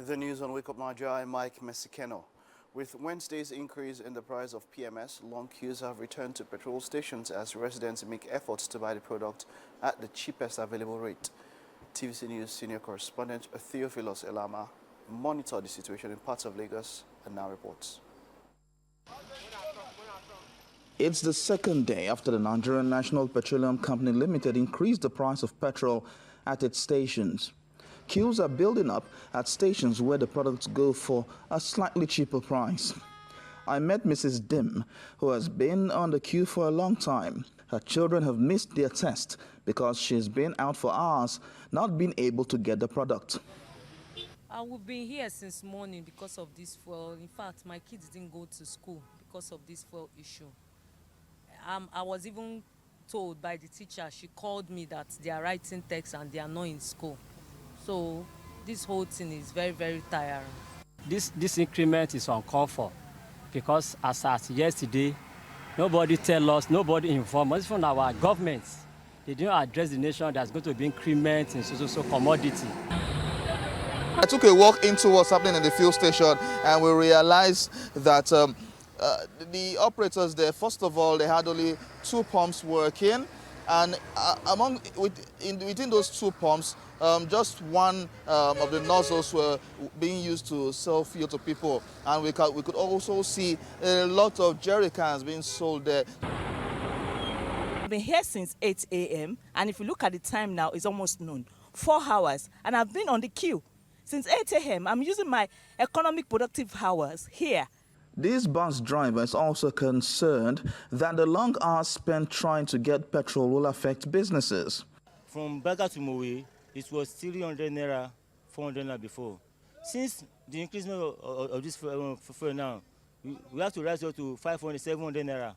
The news on Wake Up Nigeria, I'm Mike Mesikeno. With Wednesday's increase in the price of PMS, long queues have returned to petrol stations as residents make efforts to buy the product at the cheapest available rate. TVC News senior correspondent Theophilus Elama monitored the situation in parts of Lagos and now reports. It's the second day after the Nigerian National Petroleum Company Limited increased the price of petrol at its stations. Queues are building up at stations where the products go for a slightly cheaper price. I met Mrs. Dim, who has been on the queue for a long time. Her children have missed their test because she's been out for hours, not being able to get the product. We've been here since morning because of this fuel. In fact, my kids didn't go to school because of this fuel issue. I was even told by the teacher, she called me that they are writing texts and they are not in school. So this whole thing is very, very tiring. This increment is uncalled for because as at yesterday, nobody tell us, nobody inform us from our governments. They didn't address the nation that's going to be increment in so commodity. I took a walk into what's happening in the fuel station and we realized that the operators there, first of all, they had only 2 pumps working, and within those 2 pumps, just one of the nozzles were being used to sell fuel to people, and we could also see a lot of jerry cans being sold there. I've been here since 8 a.m. and if you look at the time now, it's almost noon. 4 hours, and I've been on the queue since 8 a.m. I'm using my economic productive hours here. These bus drivers also concerned that the long hours spent trying to get petrol will affect businesses. From Baga to Mowe, it was 300 naira, 400 naira before. Since the increase of this fuel now, we have to rise up to 500, 700 naira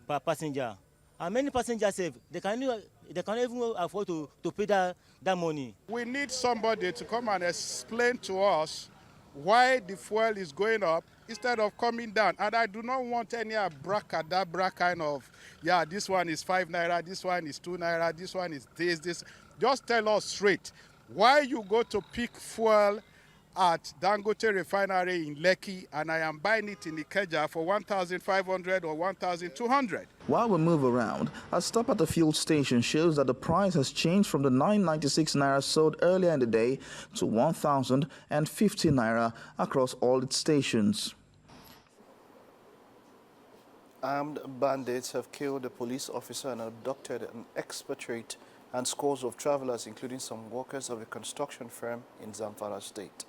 per passenger. And many passengers say they can't even afford to pay that money. We need somebody to come and explain to us why the fuel is going up instead of coming down. And I do not want any abracadabra kind of, yeah, this one is 5 naira, this one is 2 naira, this one is this. Just tell us straight why you go to pick fuel at Dangote refinery in Lekki and I am buying it in Ikeja for 1,500 or 1,200. While we move around, a stop at the fuel station shows that the price has changed from the 996 naira sold earlier in the day to 1,050 naira across all its stations. Armed bandits have killed a police officer and abducted an expatriate and scores of travelers, including some workers of a construction firm in Zamfara State.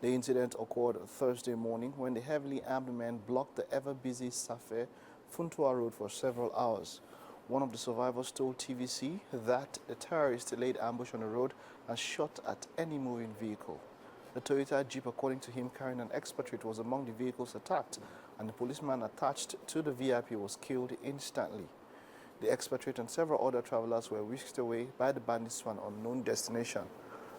The incident occurred Thursday morning when the heavily armed men blocked the ever-busy Safe Funtua Road for several hours. One of the survivors told TVC that the terrorists laid ambush on the road and shot at any moving vehicle. The Toyota Jeep, according to him, carrying an expatriate, was among the vehicles attacked, and the policeman attached to the VIP was killed instantly. The expatriate and several other travelers were whisked away by the bandits to an unknown destination.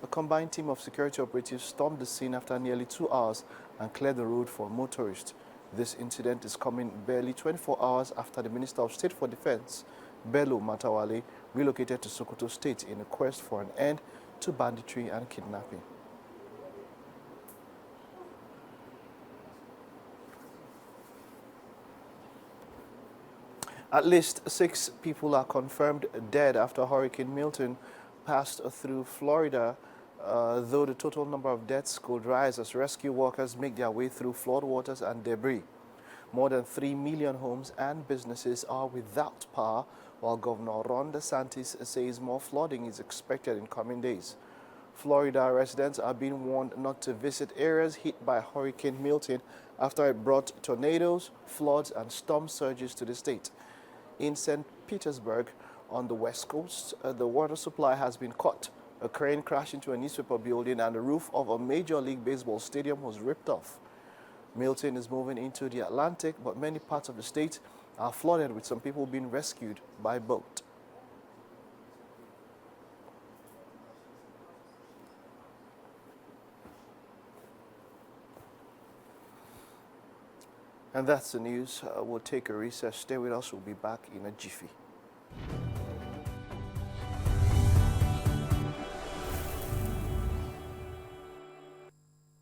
A combined team of security operatives stormed the scene after nearly 2 hours and cleared the road for motorists. This incident is coming barely 24 hours after the Minister of State for Defense, Bello Matawale, relocated to Sokoto State in a quest for an end to banditry and kidnapping. At least 6 people are confirmed dead after Hurricane Milton passed through Florida, though the total number of deaths could rise as rescue workers make their way through floodwaters and debris. More than 3 million homes and businesses are without power, while Governor Ron DeSantis says more flooding is expected in coming days. Florida residents are being warned not to visit areas hit by Hurricane Milton after it brought tornadoes, floods, and storm surges to the state. In St. Petersburg, on the west coast, the water supply has been cut. A crane crashed into a newspaper building and the roof of a Major League Baseball stadium was ripped off. Milton is moving into the Atlantic, but many parts of the state are flooded, with some people being rescued by boat. And that's the news. We'll take a recess. Stay with us. We'll be back in a jiffy.